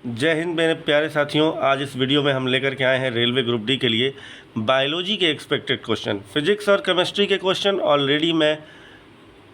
जय हिंद मेरे प्यारे साथियों। आज इस वीडियो में हम लेकर के आए हैं रेलवे ग्रुप डी के लिए बायोलॉजी के एक्सपेक्टेड क्वेश्चन। फिजिक्स और केमिस्ट्री के क्वेश्चन ऑलरेडी मैं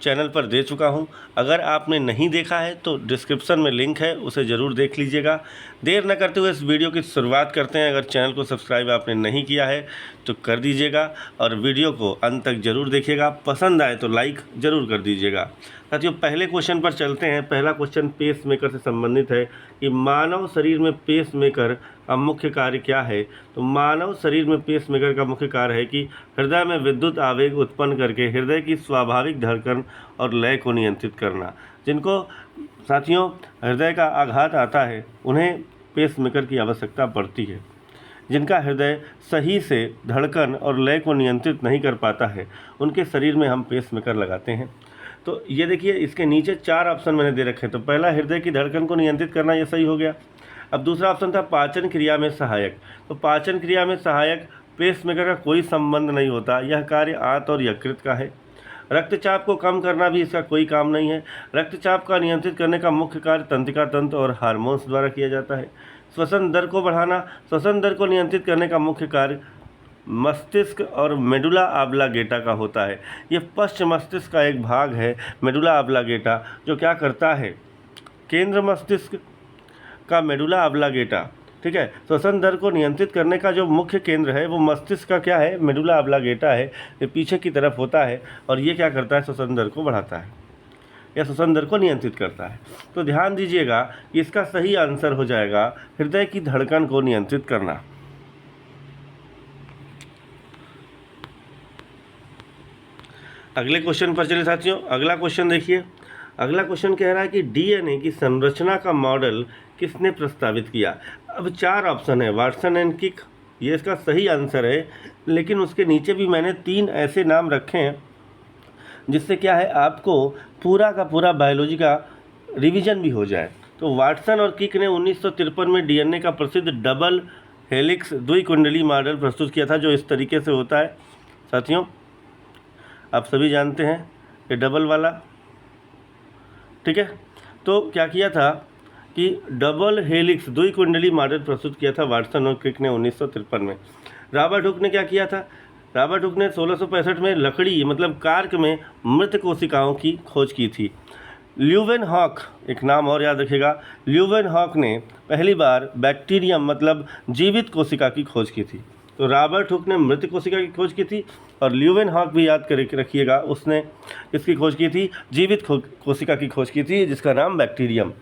चैनल पर दे चुका हूं। अगर आपने नहीं देखा है तो डिस्क्रिप्शन में लिंक है, उसे ज़रूर देख लीजिएगा। देर न करते हुए इस वीडियो की शुरुआत करते हैं। अगर चैनल को सब्सक्राइब आपने नहीं किया है तो कर दीजिएगा और वीडियो को अंत तक ज़रूर देखिएगा। पसंद आए तो लाइक ज़रूर कर दीजिएगा। साथियों, पहले क्वेश्चन पर चलते हैं। पहला क्वेश्चन पेस मेकर से संबंधित है कि मानव शरीर में पेस मेकर का मुख्य कार्य क्या है। तो मानव शरीर में पेस मेकर का मुख्य कार्य है कि हृदय में विद्युत आवेग उत्पन्न करके हृदय की स्वाभाविक धड़कन और लय को नियंत्रित करना। जिनको साथियों हृदय का आघात आता है उन्हें पेस मेकर की आवश्यकता पड़ती है। जिनका हृदय सही से धड़कन और लय को नियंत्रित नहीं कर पाता है उनके शरीर में हम पेस मेकर लगाते हैं। तो ये देखिए, इसके नीचे 4 ऑप्शन मैंने दे रखे हैं। तो पहला हृदय की धड़कन को नियंत्रित करना, ये सही हो गया। अब दूसरा ऑप्शन था पाचन क्रिया में सहायक। तो पाचन क्रिया में सहायक पेस मेकर का कोई संबंध नहीं होता, यह कार्य आंत और यकृत का है। रक्तचाप को कम करना भी इसका कोई काम नहीं है। रक्तचाप का नियंत्रित करने का मुख्य कार्य तंत्रिका तंत्र और हार्मोन्स द्वारा किया जाता है। श्वसन दर को बढ़ाना, श्वसन दर को नियंत्रित करने का मुख्य कार्य मस्तिष्क और मेडुला ऑब्लांगेटा का होता है। ये पश्च मस्तिष्क का एक भाग है, मेडुला ऑब्लांगेटा, जो क्या करता है, केंद्र मस्तिष्क का मेडुला ऑब्लांगेटा, ठीक है। श्वसन दर को नियंत्रित करने का जो मुख्य केंद्र है वो मस्तिष्क का क्या है, मेडुला ऑब्लांगेटा है। ये पीछे की तरफ होता है और ये क्या करता है, श्वसन दर को बढ़ाता है या श्वसन दर को नियंत्रित करता है। तो ध्यान दीजिएगा कि इसका सही आंसर हो जाएगा हृदय की धड़कन को नियंत्रित करना। अगले क्वेश्चन पर चले साथियों। अगला क्वेश्चन देखिए। अगला क्वेश्चन कह रहा है कि डीएनए की संरचना का मॉडल किसने प्रस्तावित किया। अब 4 ऑप्शन है, वाटसन एंड क्रिक, ये इसका सही आंसर है। लेकिन उसके नीचे भी मैंने 3 ऐसे नाम रखे हैं जिससे क्या है, आपको पूरा का पूरा बायोलॉजी का रिवीजन भी हो जाए। तो वाटसन और क्रिक ने 1953 में डीएनए का प्रसिद्ध डबल हेलिक्स द्विकुंडली मॉडल प्रस्तुत किया था, जो इस तरीके से होता है। साथियों, आप सभी जानते हैं ये डबल वाला, ठीक है। तो क्या किया था कि डबल हेलिक्स द्विकुंडली मॉडल प्रस्तुत किया था वाटसन और क्रिक ने 1953 में। रॉबर्ट हुक ने क्या किया था, रॉबर्ट हुक ने 1665 में लकड़ी मतलब कार्क में मृत कोशिकाओं की खोज की थी। ल्यूवेनहॉक, एक नाम और याद रखिएगा, ल्यूवेनहॉक ने पहली बार बैक्टीरियम मतलब जीवित कोशिका की खोज की थी। तो रॉबर्ट हुक ने मृत कोशिका की खोज की थी और ल्यूवेनहॉक भी याद कर रखिएगा, उसने इसकी खोज की थी, जीवित कोशिका की खोज की थी जिसका नाम बैक्टीरियम।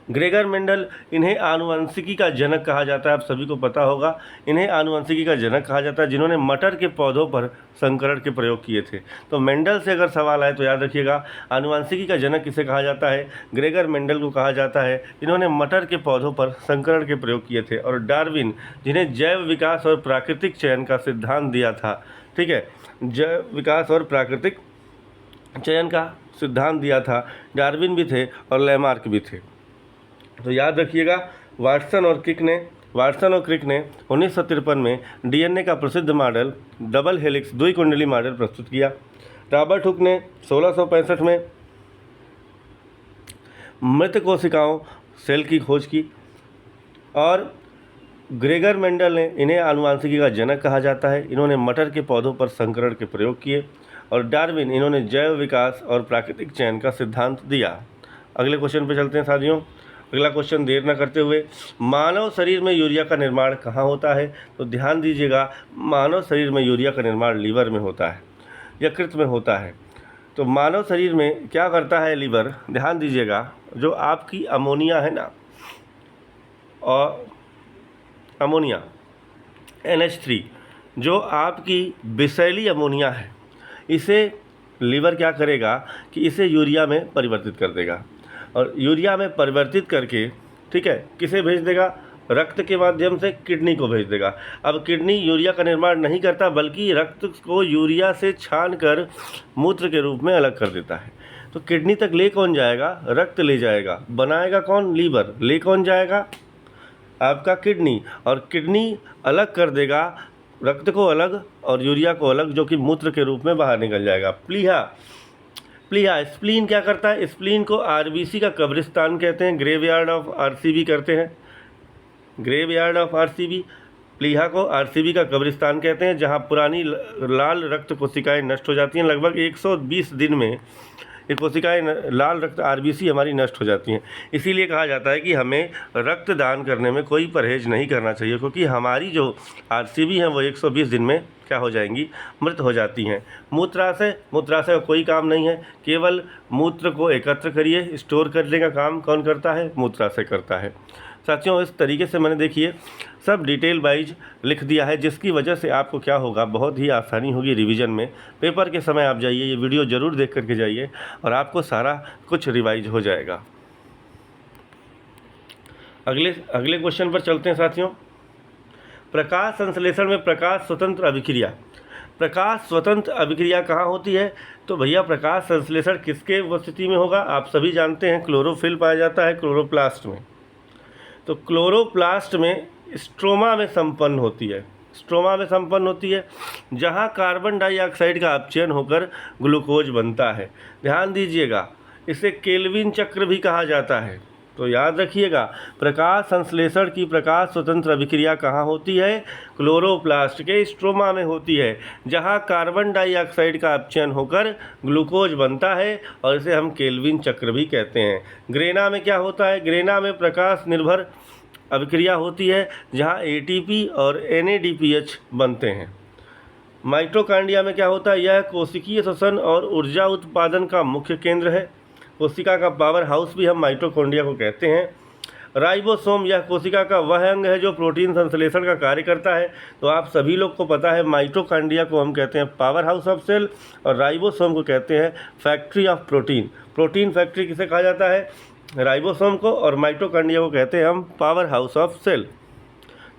ग्रेगर मेंडल, इन्हें आनुवंशिकी का जनक कहा जाता है। आप सभी को पता होगा, इन्हें आनुवंशिकी का जनक कहा जाता है, जिन्होंने मटर के पौधों पर संकरण के प्रयोग किए थे। तो मेंडल से अगर सवाल आए तो याद रखिएगा, आनुवंशिकी का जनक किसे कहा जाता है, ग्रेगर मेंडल को कहा जाता है। इन्होंने मटर के पौधों पर संकरण के प्रयोग किए थे। और डार्विन, जिन्हें जैव विकास और प्राकृतिक चयन का सिद्धांत दिया था, ठीक है, जैव विकास और प्राकृतिक चयन का सिद्धांत दिया था, डार्विन भी थे और लैमार्क भी थे। तो याद रखिएगा, वाटसन और क्रिक ने 1953 में डीएनए का प्रसिद्ध मॉडल डबल हेलिक्स द्विकुंडली मॉडल प्रस्तुत किया। रॉबर्ट हुक ने 1665 में मृत कोशिकाओं सेल की खोज की और ग्रेगर मेंडल ने, इन्हें आनुवंशिकी का जनक कहा जाता है, इन्होंने मटर के पौधों पर संकरण के प्रयोग किए। और डार्विन, इन्होंने जैव विकास और प्राकृतिक चयन का सिद्धांत दिया। अगले क्वेश्चन पर चलते हैं साथियों। अगला क्वेश्चन देर न करते हुए, मानव शरीर में यूरिया का निर्माण कहाँ होता है। तो ध्यान दीजिएगा, मानव शरीर में यूरिया का निर्माण लीवर में होता है, यकृत में होता है। तो मानव शरीर में क्या करता है लीवर, ध्यान दीजिएगा, जो आपकी अमोनिया है ना, और अमोनिया NH3, जो आपकी विषैली अमोनिया है, इसे लीवर क्या करेगा कि इसे यूरिया में परिवर्तित कर देगा। और यूरिया में परिवर्तित करके, ठीक है, किसे भेज देगा, रक्त के माध्यम से किडनी को भेज देगा। अब किडनी यूरिया का निर्माण नहीं करता, बल्कि रक्त को यूरिया से छानकर मूत्र के रूप में अलग कर देता है। तो किडनी तक ले कौन जाएगा, रक्त ले जाएगा, बनाएगा कौन, लीवर, ले कौन जाएगा, आपका किडनी, और किडनी अलग कर देगा रक्त को अलग और यूरिया को अलग, जो कि मूत्र के रूप में बाहर निकल जाएगा। प्लीहा, प्लीहा, स्प्लीन क्या करता है? स्प्लीन को आरबीसी का कब्रिस्तान कहते हैं, ग्रेवयार्ड ऑफ आरसीबी करते हैं, ग्रेवयार्ड ऑफ आरसीबी। प्लीहा को आरसीबी का कब्रिस्तान कहते हैं, जहां पुरानी लाल रक्त कोशिकाएं नष्ट हो जाती हैं। लगभग 120 दिन में ये कोशिकाएं लाल रक्त आरबीसी हमारी नष्ट हो जाती हैं। इसीलिए कहा जाता है कि हमें रक्तदान करने में कोई परहेज नहीं करना चाहिए, क्योंकि हमारी जो आरसीबी हैं वो 120 दिन में क्या हो जाएंगी? मृत हो जाती हैं। मूत्राशय, मूत्राशय का कोई काम नहीं है, केवल मूत्र को एकत्र करिए, स्टोर करने का काम कौन करता है? मूत्राशय करता है। साथियों, इस तरीके से मैंने देखिए सब डिटेल वाइज लिख दिया है, जिसकी वजह से आपको क्या होगा, बहुत ही आसानी होगी रिवीजन में। पेपर के समय आप जाइए, ये वीडियो ज़रूर देख करके जाइए और आपको सारा कुछ रिवाइज हो जाएगा। अगले क्वेश्चन पर चलते हैं साथियों। प्रकाश संश्लेषण में प्रकाश स्वतंत्र अभिक्रिया, प्रकाश स्वतंत्र अभिक्रिया कहाँ होती है? तो भैया प्रकाश संश्लेषण किसके उपस्थिति में होगा? आप सभी जानते हैं क्लोरोफिल पाया जाता है क्लोरोप्लास्ट में। तो क्लोरोप्लास्ट में स्ट्रोमा में संपन्न होती है, स्ट्रोमा में संपन्न होती है, जहाँ कार्बन डाइऑक्साइड का अपचयन होकर ग्लूकोज बनता है। ध्यान दीजिएगा, इसे केल्विन चक्र भी कहा जाता है। तो याद रखिएगा, प्रकाश संश्लेषण की प्रकाश स्वतंत्र अभिक्रिया कहाँ होती है? क्लोरोप्लास्ट के स्ट्रोमा में होती है, जहाँ कार्बन डाइऑक्साइड का अपचयन होकर ग्लूकोज बनता है, और इसे हम केल्विन चक्र भी कहते हैं। ग्रेना में क्या होता है? ग्रेना में प्रकाश निर्भर अभिक्रिया होती है, जहाँ एटीपी और एनएडीपीएच बनते हैं। माइटोकॉन्ड्रिया में क्या होता है? यह कोशिकीय श्वसन और ऊर्जा उत्पादन का मुख्य केंद्र है। कोशिका का पावर हाउस भी हम माइटोकॉन्ड्रिया को कहते हैं। राइबोसोम, यह कोशिका का वह अंग है जो प्रोटीन संश्लेषण का कार्य करता है। तो आप सभी लोग को पता है, माइटोकॉन्ड्रिया को हम कहते हैं पावर हाउस ऑफ सेल, और राइबोसोम को कहते हैं factory of protein. Protein factory किसे कहा जाता है? राइबोसोम को, और माइटोकॉन्ड्रिया को कहते हैं हम पावर हाउस ऑफ सेल।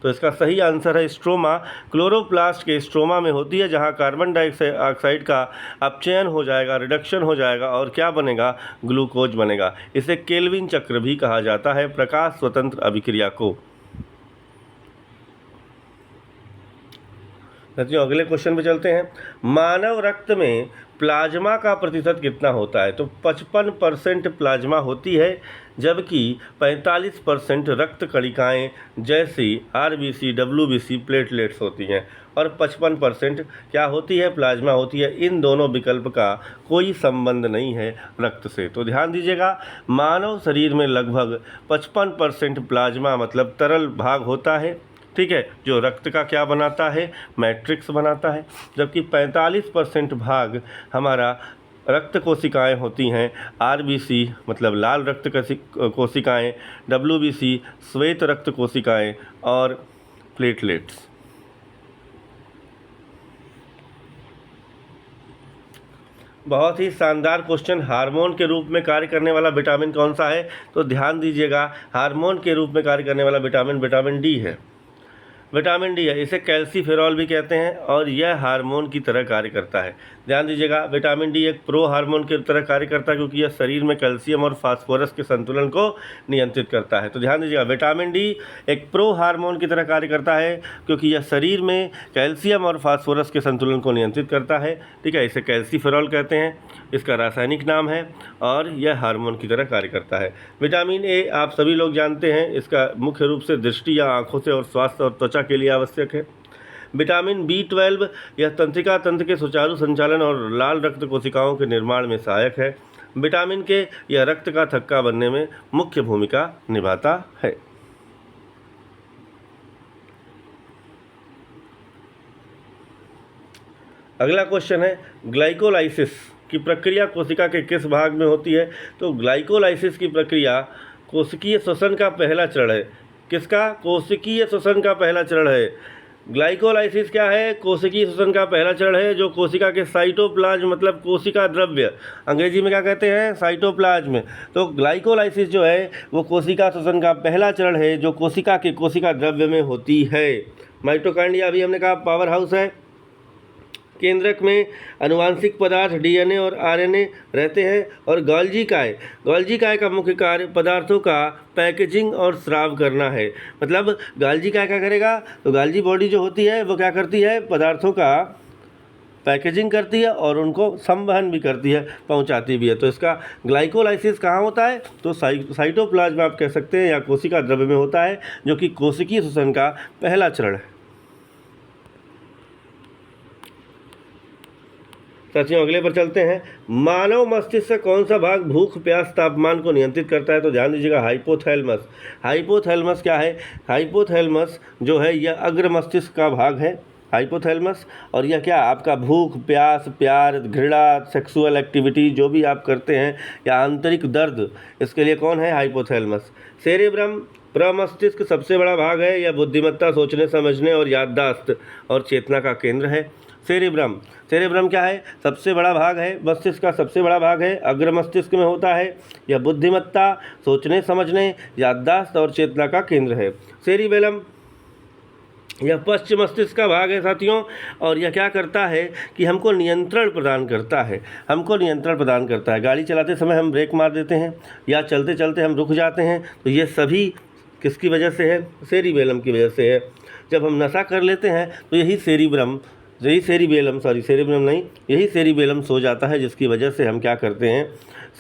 तो इसका सही आंसर है स्ट्रोमा। क्लोरोप्लास्ट के स्ट्रोमा में होती है, जहां कार्बन डाइऑक्साइड का अपचयन हो जाएगा, रिडक्शन हो जाएगा, और क्या बनेगा? ग्लूकोज बनेगा। इसे केल्विन चक्र भी कहा जाता है प्रकाश स्वतंत्र अभिक्रिया को। साथियों, अगले क्वेश्चन पे चलते हैं। मानव रक्त में प्लाज्मा का प्रतिशत कितना होता है? तो 55% प्लाज्मा होती है, जबकि 45% रक्त कणिकाएँ जैसी आरबीसी, डब्ल्यूबीसी, प्लेटलेट्स होती हैं, और 55% क्या होती है? प्लाज्मा होती है। इन दोनों विकल्प का कोई संबंध नहीं है रक्त से। तो ध्यान दीजिएगा, मानव शरीर में लगभग 55% प्लाज्मा मतलब तरल भाग होता है, ठीक है, जो रक्त का क्या बनाता है? मैट्रिक्स बनाता है, जबकि 45% भाग हमारा रक्त कोशिकाएं होती हैं, आरबीसी मतलब लाल रक्त कोशिकाएं, डब्ल्यूबीसी श्वेत रक्त कोशिकाएं, और प्लेटलेट्स। बहुत ही शानदार क्वेश्चन। हार्मोन के रूप में कार्य करने वाला विटामिन कौन सा है? तो ध्यान दीजिएगा, हार्मोन के रूप में कार्य करने वाला विटामिन विटामिन डी है। विटामिन डी है, इसे कैल्सीफेरॉल भी कहते हैं, और यह हार्मोन की तरह कार्य करता है। ध्यान दीजिएगा, विटामिन डी एक प्रो हार्मोन की तरह कार्य करता है, क्योंकि यह शरीर में कैल्शियम और फास्फोरस के संतुलन को नियंत्रित करता है। तो ध्यान दीजिएगा, विटामिन डी एक प्रो हार्मोन की तरह कार्य करता है, क्योंकि यह शरीर में कैल्शियम और फास्फोरस के संतुलन को नियंत्रित करता है, ठीक है। इसे कैल्सीफेरॉल कहते हैं, इसका रासायनिक नाम है, और यह हार्मोन की तरह कार्य करता है। विटामिन ए आप सभी लोग जानते हैं, इसका मुख्य रूप से दृष्टि या आँखों से और स्वास्थ्य और त्वचा के लिए आवश्यक है। विटामिन B12 यह तंत्रिका तंत्र के सुचारू संचालन और लाल रक्त कोशिकाओं के निर्माण में सहायक है। विटामिन के यह रक्त का थक्का बनने में मुख्य भूमिका निभाता है। अगला क्वेश्चन है, ग्लाइकोलाइसिस की प्रक्रिया कोशिका के किस भाग में होती है? तो ग्लाइकोलाइसिस की प्रक्रिया कोशिकीय श्वसन का पहला चरण है। किसका? कोशिकीय श्वसन का पहला चरण है। ग्लाइकोलाइसिस क्या है? कोशिकीय श्वसन का पहला चरण है, जो कोशिका के साइटोप्लाज्म मतलब कोशिका द्रव्य, अंग्रेजी में क्या कहते हैं? साइटोप्लाज्म। तो ग्लाइकोलाइसिस जो है वो कोशिका श्वसन का पहला चरण है, जो कोशिका के कोशिका द्रव्य में होती है। माइटोकॉन्ड्रिया अभी हमने कहा पावर हाउस है। केंद्रक में आनुवांशिक पदार्थ डीएनए और आरएनए रहते हैं, और गोल्जी काय का मुख्य कार्य पदार्थों का पैकेजिंग और स्राव करना है। मतलब गोल्जी काय क्या करेगा? तो गोल्जी बॉडी जो होती है वो क्या करती है? पदार्थों का पैकेजिंग करती है और उनको संवहन भी करती है, पहुंचाती भी है। तो इसका ग्लाइकोलाइसिस कहाँ होता है? तो साइटोप्लाज्म आप कह सकते हैं या कोशिका द्रव्य में होता है, जो कि कोशिकीय श्वसन का पहला चरण है। साथियों अगले पर चलते हैं। मानव मस्तिष्क का कौन सा भाग भूख, प्यास, तापमान को नियंत्रित करता है? तो ध्यान दीजिएगा, हाइपोथैलेमस। हाइपोथैलेमस क्या है? हाइपोथैलेमस जो है यह अग्र मस्तिष्क का भाग है, हाइपोथैलेमस। और यह क्या, आपका भूख, प्यास, प्यार, घृणा, सेक्सुअल एक्टिविटी जो भी आप करते हैं, या आंतरिक दर्द, इसके लिए कौन है? हाइपोथैलेमस। सेरेब्रम प्रमस्तिष्क सबसे बड़ा भाग है, यह बुद्धिमत्ता, सोचने समझने और याददाश्त और चेतना का केंद्र है। सेरेब्रम, सेरेब्रम क्या है? सबसे बड़ा भाग है, मस्तिष्क का सबसे बड़ा भाग है, अग्र मस्तिष्क में होता है। यह बुद्धिमत्ता, सोचने समझने, याददाश्त और चेतना का केंद्र है। सेरिबेलम यह पश्चिम मस्तिष्क का भाग है साथियों, और यह क्या करता है कि हमको नियंत्रण प्रदान करता है, हमको नियंत्रण प्रदान करता है। गाड़ी चलाते समय हम ब्रेक मार देते हैं या चलते चलते हम रुक जाते हैं, तो ये सभी किसकी वजह से है? सेरिबेलम की वजह से है। जब हम नशा कर लेते हैं तो यही सेरिब्रम सो जाता है, जिसकी वजह से हम क्या करते हैं?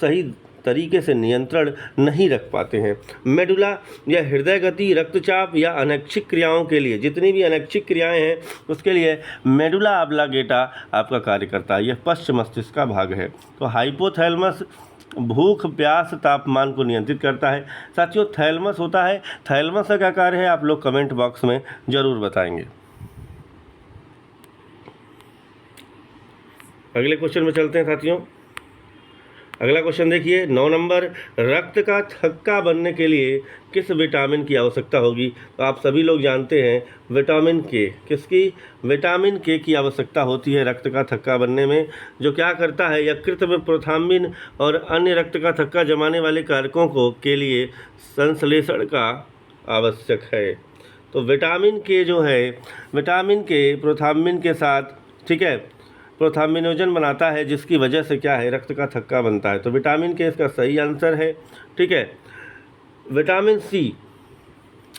सही तरीके से नियंत्रण नहीं रख पाते हैं। मेडुला या हृदय गति, रक्तचाप या अनैच्छिक क्रियाओं के लिए, जितनी भी अनैच्छिक क्रियाएं हैं उसके लिए मेडुला ऑब्लांगेटा आपका कार्य करता है। यह पश्चिम मस्तिष्क का भाग है। तो हाइपोथैलेमस भूख, प्यास, तापमान को नियंत्रित करता है। साथियों थैलेमस होता है, थैलेमस का क्या कार्य है आप लोग कमेंट बॉक्स में ज़रूर बताएंगे। अगले क्वेश्चन में चलते हैं साथियों। अगला क्वेश्चन देखिए 9 नंबर, रक्त का थक्का बनने के लिए किस विटामिन की आवश्यकता होगी? तो आप सभी लोग जानते हैं विटामिन के, किसकी? विटामिन के की आवश्यकता होती है रक्त का थक्का बनने में, जो क्या करता है? यकृत में प्रोथाम्बिन और अन्य रक्त का थक्का जमाने वाले कारकों को के लिए संश्लेषण का आवश्यक है। तो विटामिन के जो है, विटामिन के प्रोथाम्बिन के साथ, ठीक है, प्रोथाम्बिनोजन बनाता है, जिसकी वजह से क्या है? रक्त का थक्का बनता है। तो विटामिन के इसका सही आंसर है, ठीक है। विटामिन सी,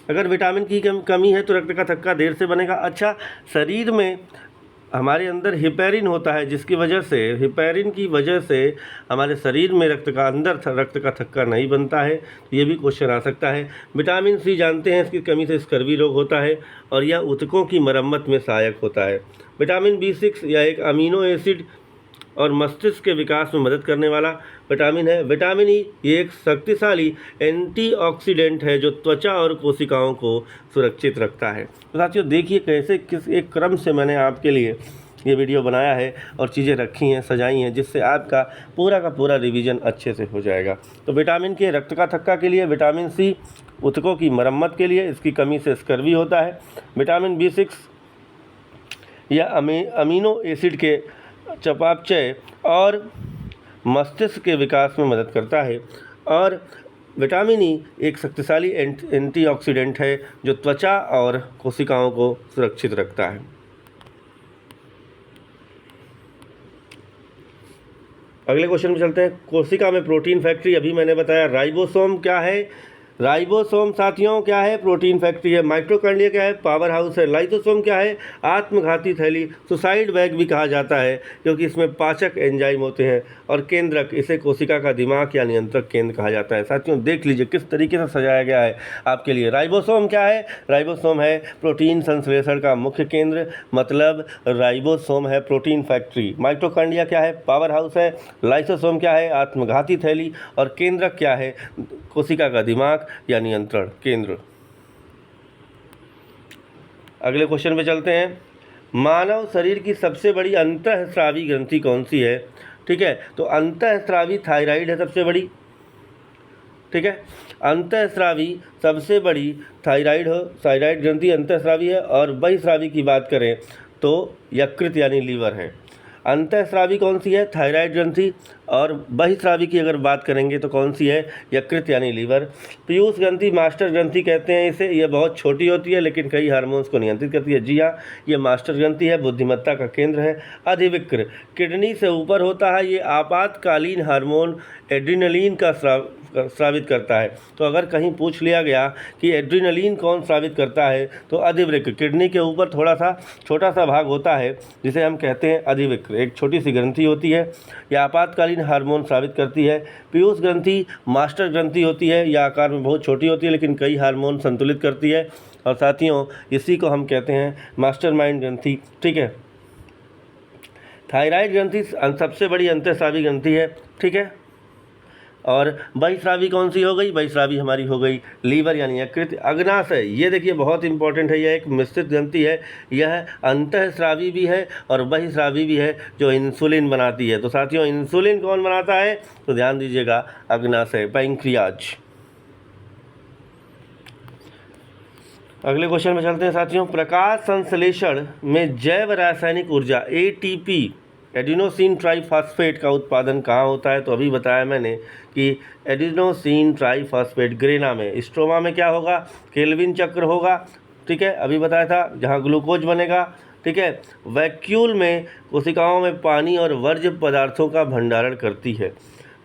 अगर विटामिन की कमी है तो रक्त का थक्का देर से बनेगा। अच्छा, शरीर में हमारे अंदर हिपैरिन होता है, जिसकी वजह से, हिपैरिन की वजह से हमारे शरीर में रक्त का थक्का नहीं बनता है। ये भी क्वेश्चन आ सकता है। विटामिन सी जानते हैं इसकी कमी से स्कर्वी रोग होता है और यह ऊतकों की मरम्मत में सहायक होता है। विटामिन B6 यह एक अमीनो एसिड और मस्तिष्क के विकास में मदद करने वाला विटामिन है। विटामिन ई ये एक शक्तिशाली एंटीऑक्सीडेंट है जो त्वचा और कोशिकाओं को सुरक्षित रखता है। तो साथियों देखिए कैसे किस एक क्रम से मैंने आपके लिए ये वीडियो बनाया है और चीज़ें रखी हैं, सजाई हैं, जिससे आपका पूरा का पूरा रिवीजन अच्छे से हो जाएगा। तो विटामिन के रक्त का थक्का के लिए, विटामिन सी ऊतकों की मरम्मत के लिए, इसकी कमी से स्कर्वी होता है। विटामिन B6 या अमीनो एसिड के चयापचय और मस्तिष्क के विकास में मदद करता है। और विटामिन ई एक शक्तिशाली एंटीऑक्सीडेंट है जो त्वचा और कोशिकाओं को सुरक्षित रखता है। अगले क्वेश्चन में चलते हैं। कोशिका में प्रोटीन फैक्ट्री, अभी मैंने बताया राइबोसोम क्या है? राइबोसोम साथियों क्या है? प्रोटीन फैक्ट्री है। माइटोकॉन्ड्रिया क्या है? पावर हाउस है। लाइसोसोम क्या है? आत्मघाती थैली, सुसाइड बैग भी कहा जाता है, क्योंकि इसमें पाचक एंजाइम होते हैं। और केंद्रक, इसे कोशिका का दिमाग या नियंत्रक केंद्र कहा जाता है। साथियों देख लीजिए किस तरीके से सजाया गया है आपके लिए। राइबोसोम क्या है? राइबोसोम है प्रोटीन संश्लेषण का मुख्य केंद्र, मतलब राइबोसोम है प्रोटीन फैक्ट्री। माइटोकॉन्ड्रिया क्या है? पावर हाउस है। लाइसोसोम क्या है? आत्मघाती थैली। और केंद्रक क्या है? कोशिका का दिमाग या नियंत्रण केंद्र। अगले क्वेश्चन पे चलते हैं। मानव शरीर की सबसे बड़ी अंतःस्रावी ग्रंथि कौन सी है? ठीक है, तो अंतःस्रावी थायराइड है सबसे बड़ी, ठीक है। अंतःस्रावी सबसे बड़ी थायराइड ग्रंथि अंतःस्रावी है। और बहिस्रावी की बात करें तो यकृत यानी लीवर है। अंतःस्रावी कौन सी है? थायराइड ग्रंथि। और बहिस्रावी की अगर बात करेंगे तो कौन सी है, यकृत यानी लीवर। पीयूष ग्रंथि मास्टर ग्रंथि कहते हैं इसे, ये बहुत छोटी होती है लेकिन कई हार्मोन्स को नियंत्रित करती है। जी हाँ, ये मास्टर ग्रंथि है, बुद्धिमत्ता का केंद्र है। अधिविक्र किडनी से ऊपर होता है, ये आपातकालीन हार्मोन एड्रीनलिन का स्रावित करता है। तो अगर कहीं पूछ लिया गया कि एड्रीनलिन कौन स्रावित करता है तो अधिवृक्क, किडनी के ऊपर थोड़ा सा छोटा सा भाग होता है जिसे हम कहते हैं अधिवृक्क, एक छोटी सी ग्रंथि होती है, यह आपातकालीन हार्मोन स्रावित करती है। पीयूष ग्रंथि मास्टर ग्रंथि होती है, यह आकार में बहुत छोटी होती है लेकिन कई हार्मोन संतुलित करती है। और साथियों इसी को हम कहते हैं मास्टरमाइंड ग्रंथि। ठीक है, थायराइड ग्रंथि सबसे बड़ी अंतःस्रावी ग्रंथि है। ठीक है, और बहिस्रावी कौन सी हो गई, बहिस्रावी हमारी हो गई लीवर यानी यकृत। अग्नाशय, ये देखिए बहुत इंपॉर्टेंट है, यह एक मिश्रित ग्रंथि है, यह अंतःस्रावी भी है और बहिस्रावी भी है जो इंसुलिन बनाती है। तो साथियों इंसुलिन कौन बनाता है, तो ध्यान दीजिएगा अग्नाशय, पैंक्रियाज। अगले क्वेश्चन में चलते हैं साथियों। प्रकाश संश्लेषण में जैव रासायनिक ऊर्जा ATP एडिनोसिन ट्राइफॉस्फेट का उत्पादन कहाँ होता है, तो अभी बताया मैंने कि एडिनोसिन ट्राइफॉस्फेट ग्रेना में, स्ट्रोमा में क्या होगा, केल्विन चक्र होगा। ठीक है, अभी बताया था जहाँ ग्लूकोज बनेगा। ठीक है, वैक्यूल में कोशिकाओं में पानी और वर्ज्य पदार्थों का भंडारण करती है।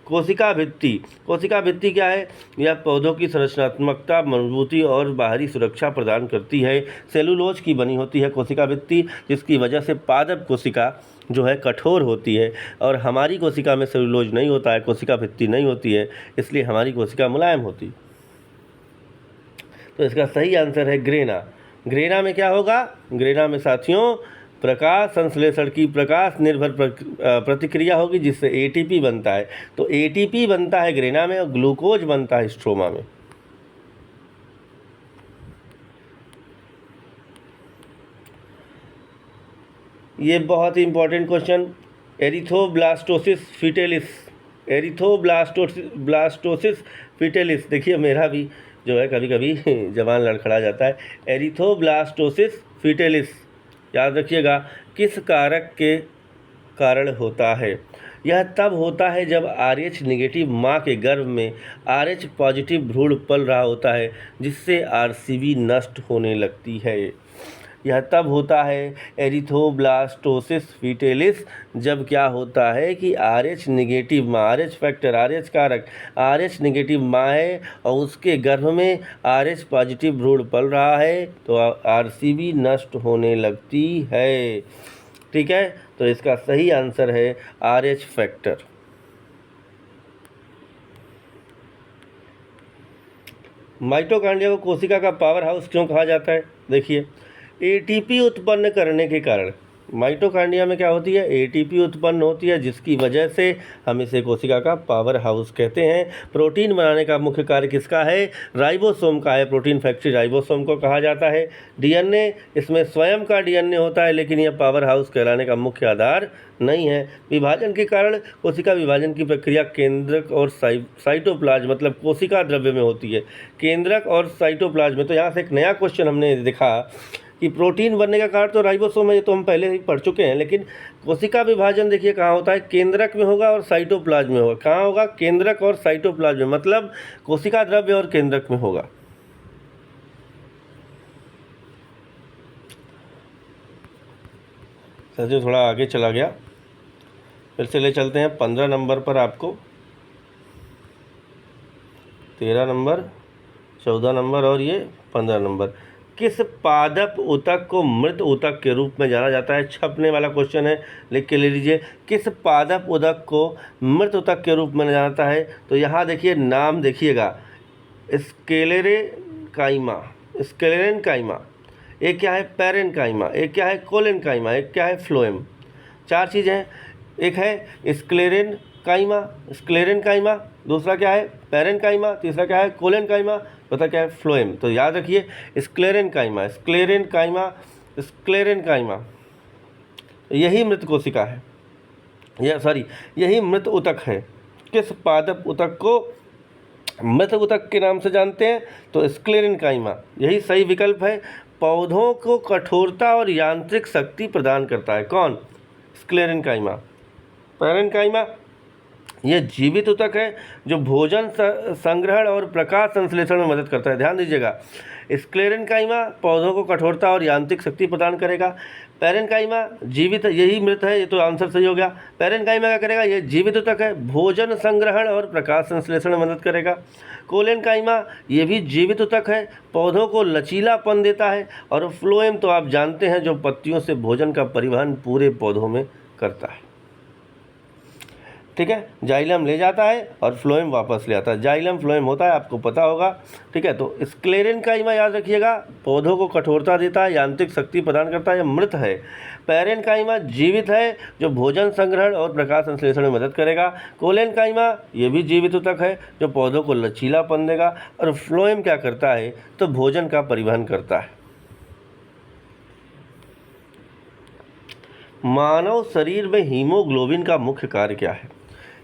कोशिका भित्ति, कोशिका भित्ति क्या है, यह पौधों की संरचनात्मकता, मजबूती और बाहरी सुरक्षा प्रदान करती है। सेलुलोज की बनी होती है कोशिका भित्ति, जिसकी वजह से पादप कोशिका जो है कठोर होती है और हमारी कोशिका में सेलुलोज नहीं होता है, कोशिका भित्ति नहीं होती है, इसलिए हमारी कोशिका मुलायम होती। तो इसका सही आंसर है ग्रेना। ग्रेना में क्या होगा, ग्रेना में साथियों प्रकाश संश्लेषण की प्रकाश निर्भर प्रतिक्रिया होगी जिससे ATP बनता है। तो ATP बनता है ग्रेना में और ग्लूकोज बनता है स्ट्रोमा में। ये बहुत ही important question, erythroblastosis fetalis, erythroblastosis fetalis, देखिए मेरा भी जो है कभी कभी जबान लड़खड़ा जाता है। एरिथ्रोब्लास्टोसिस फिटेलिस याद रखिएगा, किस कारक के कारण होता है, यह तब होता है जब RH निगेटिव माँ के गर्भ में RH पॉजिटिव भ्रूण पल रहा होता है जिससे RCB नष्ट होने लगती है। यह तब होता है एरिथ्रोब्लास्टोसिस फिटेलिस जब क्या होता है कि RH निगेटिव माँ, RH फैक्टर, RH कारक, RH निगेटिव माँ है और उसके गर्भ में RH पॉजिटिव भ्रूण पल रहा है तो RCB नष्ट होने लगती है। ठीक है, तो इसका सही आंसर है RH फैक्टर। माइटोकॉन्ड्रिया को कोशिका का पावर हाउस क्यों कहा जाता है, देखिए ATP उत्पन्न करने के कारण माइटोकॉन्ड्रिया में क्या होती है, ATP उत्पन्न होती है जिसकी वजह से हम इसे कोशिका का पावर हाउस कहते हैं। प्रोटीन बनाने का मुख्य कार्य किसका है, राइबोसोम का है, प्रोटीन फैक्ट्री राइबोसोम को कहा जाता है। DNA, इसमें स्वयं का DNA होता है लेकिन यह पावर हाउस कहलाने का मुख्य आधार नहीं है। विभाजन के कारण कोशिका विभाजन की प्रक्रिया केंद्रक और साइटोप्लाज्म मतलब कोशिका द्रव्य में होती है, केंद्रक और साइटोप्लाज्म में। तो यहाँ से एक नया क्वेश्चन हमने देखा कि प्रोटीन बनने का कारण तो राइबोसोम है, ये तो हम पहले ही पढ़ चुके हैं, लेकिन कोशिका विभाजन देखिए कहाँ होता है, केंद्रक में होगा और साइटोप्लाज्म में होगा। कहाँ होगा, केंद्रक और साइटोप्लाज्म में, मतलब कोशिका द्रव्य और केंद्रक में होगा। सर थोड़ा आगे चला गया, फिर से ले चलते हैं 15 नंबर पर आपको, 13 नंबर, 14 नंबर और ये 15 नंबर। किस पादप ऊतक को मृत ऊतक के रूप में जाना जाता है, छपने वाला क्वेश्चन है, लिख के ले लीजिए। किस पादप ऊतक को मृत ऊतक के रूप में जाना जाता है, तो यहाँ देखिए नाम देखिएगा, स्क्लेरेनकाइमा, स्क्लेरेनकाइमा, एक क्या है पैरेनकाइमा, एक क्या है कोलेनकाइमा, एक क्या है फ्लोएम। चार चीज़ें हैं, एक है स्क्लेरेनकाइमा, स्क्लेरेनकाइमा, दूसरा क्या है पैरेनकाइमा, तीसरा क्या है कोलेनकाइमा, चौथा क्या है फ्लोएम। तो याद रखिए स्क्लेरेनकाइमा, स्क्लेरेनकाइमा, स्क्लेरेनकाइमा, यही मृत कोशिका है, यही मृत ऊतक है। किस पादप ऊतक को मृत ऊतक के नाम से जानते हैं, तो स्क्लेरेनकाइमा, यही सही विकल्प है। पौधों को कठोरता और यांत्रिक शक्ति प्रदान करता है, कौन, स्क्लेरेनकाइमा। पैरेनकाइमा ये जीवित ऊतक है जो भोजन संग्रहण और प्रकाश संश्लेषण में मदद करता है। ध्यान दीजिएगा, स्क्लेरेन्काइमा पौधों को कठोरता और यांत्रिक शक्ति प्रदान करेगा। पैरेन्काइमा जीवित, यही मृत है, ये तो आंसर सही हो गया। पैरेन्काइमा क्या करेगा, ये जीवित ऊतक है, भोजन संग्रहण और प्रकाश संश्लेषण में मदद करेगा। कोलेनकाइमा ये भी जीवित ऊतक है, पौधों को लचीलापन देता है। और फ्लोएम तो आप जानते हैं, जो पत्तियों से भोजन का परिवहन पूरे पौधों में करता है। ठीक है, जाइलम ले जाता है और फ्लोएम वापस ले आता है। जाइलम फ्लोएम होता है, आपको पता होगा। ठीक है, तो स्क्लेरेन्काइमा याद रखिएगा, पौधों को कठोरता देता है, यांत्रिक शक्ति प्रदान करता है, यह मृत है। पैरेन्काइमा जीवित है, जो भोजन संग्रहण और प्रकाश संश्लेषण में मदद करेगा। कोलेनकाइमा ये भी जीवित ऊतक है, जो पौधों को लचीलापन देगा। और फ्लोएम क्या करता है, तो भोजन का परिवहन करता है। मानव शरीर में हीमोग्लोबिन का मुख्य कार्य क्या है?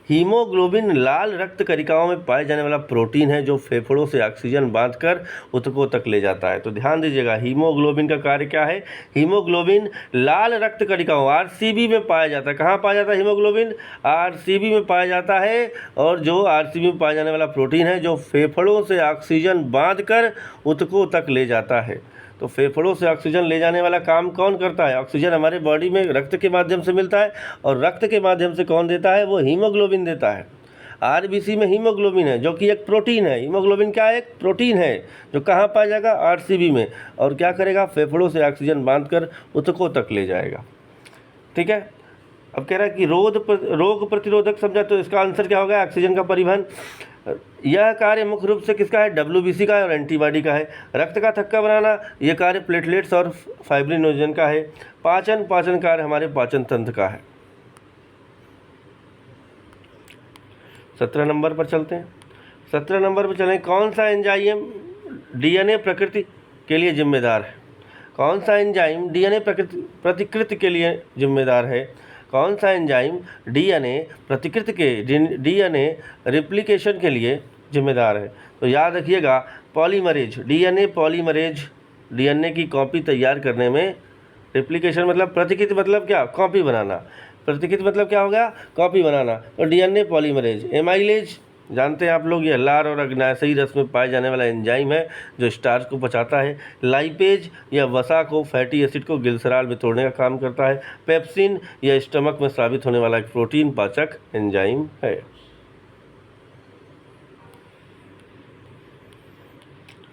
हीमोग्लोबिन लाल रक्त कणिकाओं में पाए जाने वाला प्रोटीन है, जो फेफड़ों से ऑक्सीजन बांधकर ऊतकों तक ले जाता है। तो ध्यान दीजिएगा, हीमोग्लोबिन का कार्य क्या है? हीमोग्लोबिन लाल रक्त कणिकाओं, आरसीबी में पाया जाता है। कहाँ पाया जाता है हीमोग्लोबिन? आरसीबी में पाया जाता है। और जो आरसीबी में पाया जाने वाला प्रोटीन है, जो फेफड़ों से ऑक्सीजन बांधकर ऊतकों तक ले जाता है। तो फेफड़ों से ऑक्सीजन ले जाने वाला काम कौन करता है? ऑक्सीजन हमारे बॉडी में रक्त के माध्यम से मिलता है, और रक्त के माध्यम से कौन देता है? वो हीमोग्लोबिन देता है। आरबीसी में हीमोग्लोबिन है, जो कि एक प्रोटीन है। हीमोग्लोबिन क्या है? एक प्रोटीन है, जो कहाँ पाया जाएगा? आरसीबी में। और क्या करेगा? फेफड़ों से ऑक्सीजन बांधकर ऊतकों तक ले जाएगा। ठीक है, अब कह रहा है कि रोग प्रतिरोधक समझा, तो इसका आंसर क्या होगा? ऑक्सीजन का परिवहन। यह कार्य मुख्य रूप से किसका है? डब्ल्यूबीसी का है और एंटीबॉडी का है। रक्त का थक्का बनाना, यह कार्य प्लेटलेट्स और फाइब्रिनोजन का है। पाचन कार्य हमारे पाचन तंत्र का है। 17 नंबर पर चलते हैं। 17 नंबर पर चलें, कौन सा एंजाइम डीएनए प्रकृति के लिए जिम्मेदार है? कौन सा एंजाइम डीएनए प्रतिकृति के लिए जिम्मेदार है? कौन सा एंजाइम डीएनए प्रतिकृति के डीएनए रिप्लिकेशन के लिए जिम्मेदार है? तो याद रखिएगा, पॉलीमरेज, डीएनए पॉलीमरेज डीएनए की कॉपी तैयार करने में, रिप्लिकेशन मतलब प्रतिकृति मतलब क्या? कॉपी बनाना। प्रतिकृति मतलब क्या हो गया? कॉपी बनाना। और डीएनए पॉलीमरेज। एमाइलेज जानते हैं आप लोग, ये लार और अग्नाशयी रस में पाए जाने वाला एंजाइम है, जो स्टार्च को पचाता है। लाइपेज या वसा को, फैटी एसिड को ग्लिसरॉल में तोड़ने का काम करता है। पेप्सिन या स्टमक में स्रावित होने वाला एक प्रोटीन पाचक एंजाइम है।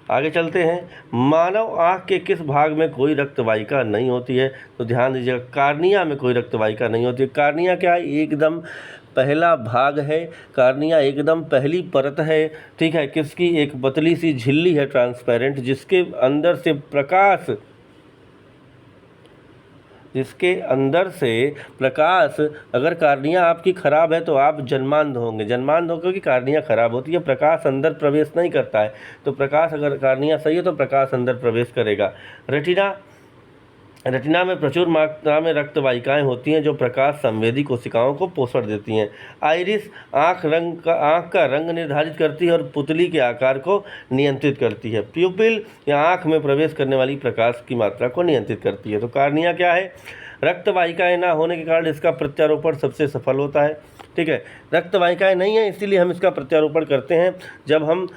आगे चलते हैं, मानव आँख के किस भाग में कोई रक्तवाहिका नहीं होती है? तो ध्यान दीजिएगा, कार्निया में कोई रक्तवाहिका नहीं होती है। कार्निया क्या है? एकदम पहला भाग है। कार्निया एकदम पहली परत है। ठीक है, किसकी? एक पतली सी झिल्ली है, ट्रांसपेरेंट, जिसके अंदर से प्रकाश, अगर कार्निया आपकी ख़राब है तो आप जन्मांध होंगे। जन्मांध हो क्योंकि कार्निया ख़राब होती है, प्रकाश अंदर प्रवेश नहीं करता है। तो प्रकाश, अगर कार्निया सही है तो प्रकाश अंदर प्रवेश करेगा। रेटिना में प्रचुर मात्रा में रक्तवाहिकाएं होती हैं, जो प्रकाश संवेदी कोशिकाओं को पोषण देती हैं। आइरिस आँख का रंग निर्धारित करती है और पुतली के आकार को नियंत्रित करती है। प्यूपिल या आँख में प्रवेश करने वाली प्रकाश की मात्रा को नियंत्रित करती है। तो कार्निया क्या है? रक्तवाहिकाएं ना होने के कारण इसका प्रत्यारोपण सबसे सफल होता है। ठीक है, रक्तवाहिकाएं नहीं है, इसीलिए हम इसका प्रत्यारोपण करते हैं। जब हम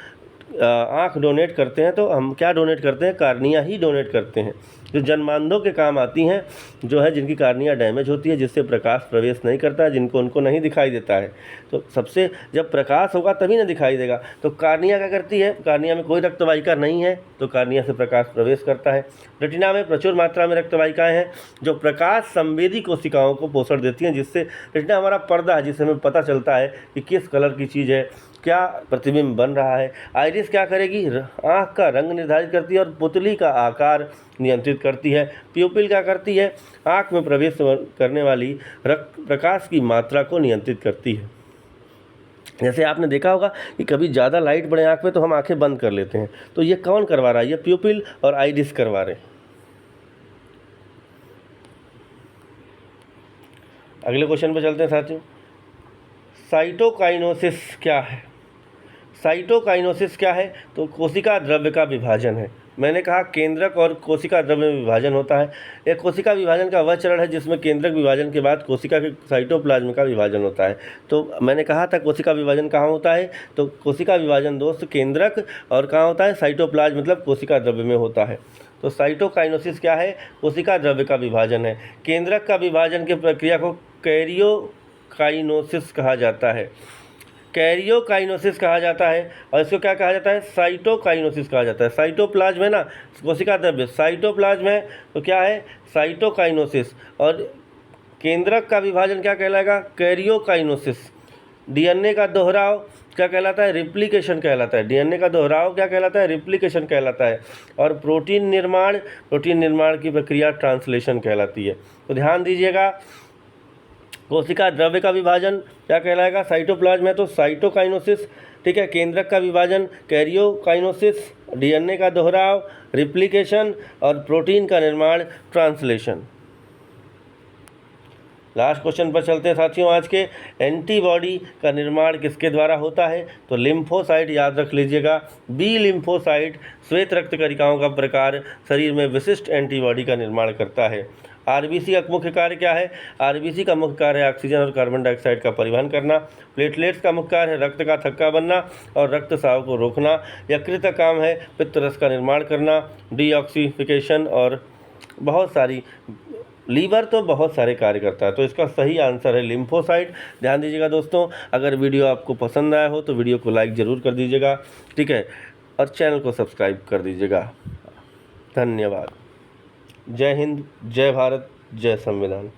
आँख डोनेट करते हैं तो हम क्या डोनेट करते हैं? कार्निया ही डोनेट करते हैं, जो जन्मांधों के काम आती हैं, जो है जिनकी कार्निया डैमेज होती है, जिससे प्रकाश प्रवेश नहीं करता है, जिनको उनको नहीं दिखाई देता है। तो सबसे जब प्रकाश होगा तभी ना दिखाई देगा। तो कार्निया क्या करती है? कार्निया में कोई रक्तवाहिका नहीं है, तो कार्निया से प्रकाश प्रवेश करता है। रेटिना में प्रचुर मात्रा में रक्तवाहिकाएँ हैं, जो प्रकाश संवेदी कोशिकाओं को पोषण देती हैं, जिससे रेटिना हमारा पर्दा है, जिससे हमें पता चलता है कि किस कलर की चीज़ है, क्या प्रतिबिंब बन रहा है। आइरिस क्या करेगी? आँख का रंग निर्धारित करती है और पुतली का आकार नियंत्रित करती है। प्यूपिल क्या करती है? आँख में प्रवेश करने वाली प्रकाश की मात्रा को नियंत्रित करती है। जैसे आपने देखा होगा कि कभी ज़्यादा लाइट पड़े आँख में तो हम आँखें बंद कर लेते हैं, तो ये कौन करवा रहा है? ये प्यूपिल और आइरिस करवा रहे हैं। अगले क्वेश्चन पे चलते हैं साथियों। साइटोकाइनेसिस क्या है? साइटोकाइनेसिस क्या है? तो कोशिका द्रव्य का विभाजन है। मैंने कहा केंद्रक और कोशिका द्रव्य में विभाजन होता है। एक कोशिका विभाजन का वह चरण है जिसमें केंद्रक विभाजन के बाद कोशिका के साइटोप्लाज्म का विभाजन होता है। तो मैंने कहा था कोशिका विभाजन कहाँ होता है, तो कोशिका विभाजन दोस्त केंद्रक और कहाँ होता है, साइटोप्लाज्म मतलब कोशिका द्रव्य में होता है। तो साइटोकाइनेसिस क्या है, कोशिका द्रव्य का विभाजन है। केंद्रक का विभाजन की प्रक्रिया को कैरियोकाइनेसिस कहा जाता है, कैरियोकाइनेसिस कहा जाता है। और इसको क्या कहा जाता है, साइटोकाइनेसिस कहा जाता है। साइटोप्लाज्म है ना, कोशिका द्रव्य, साइटोप्लाज्म है तो क्या है, साइटोकाइनेसिस। और केंद्रक का विभाजन क्या कहलाएगा, कैरियोकाइनेसिस। डीएनए का दोहराव क्या कहलाता है, रिप्लिकेशन कहलाता है। डीएनए का दोहराव क्या कहलाता है, रिप्लिकेशन कहलाता है। और प्रोटीन निर्माण की प्रक्रिया ट्रांसलेशन कहलाती है। तो ध्यान दीजिएगा, कोशिका द्रव्य का विभाजन क्या कहलाएगा, साइटोप्लाज्म है तो साइटोकाइनेसिस, ठीक है। केंद्रक का विभाजन कैरियोकाइनेसिस, डीएनए का दोहराव रिप्लिकेशन और प्रोटीन का निर्माण ट्रांसलेशन। लास्ट क्वेश्चन पर चलते हैं साथियों आज के। एंटीबॉडी का निर्माण किसके द्वारा होता है, तो लिम्फोसाइट, याद रख लीजिएगा। बी लिम्फोसाइट श्वेत रक्त कणिकाओं का प्रकार शरीर में विशिष्ट एंटीबॉडी का निर्माण करता है। आरबीसी का मुख्य कार्य क्या है, आरबीसी का मुख्य कार्य है ऑक्सीजन और कार्बन डाइऑक्साइड का परिवहन करना। प्लेटलेट्स का मुख्य कार्य है रक्त का थक्का बनना और रक्तस्राव को रोकना। यकृत का काम है पित्त रस का निर्माण करना, डीऑक्सीफिकेशन, और बहुत सारी, लीवर तो बहुत सारे कार्य करता है। तो इसका सही आंसर है लिम्फोसाइट। ध्यान दीजिएगा दोस्तों, अगर वीडियो आपको पसंद आया हो तो वीडियो को लाइक ज़रूर कर दीजिएगा, ठीक है, और चैनल को सब्सक्राइब कर दीजिएगा। धन्यवाद। जय हिंद, जय भारत, जय संविधान।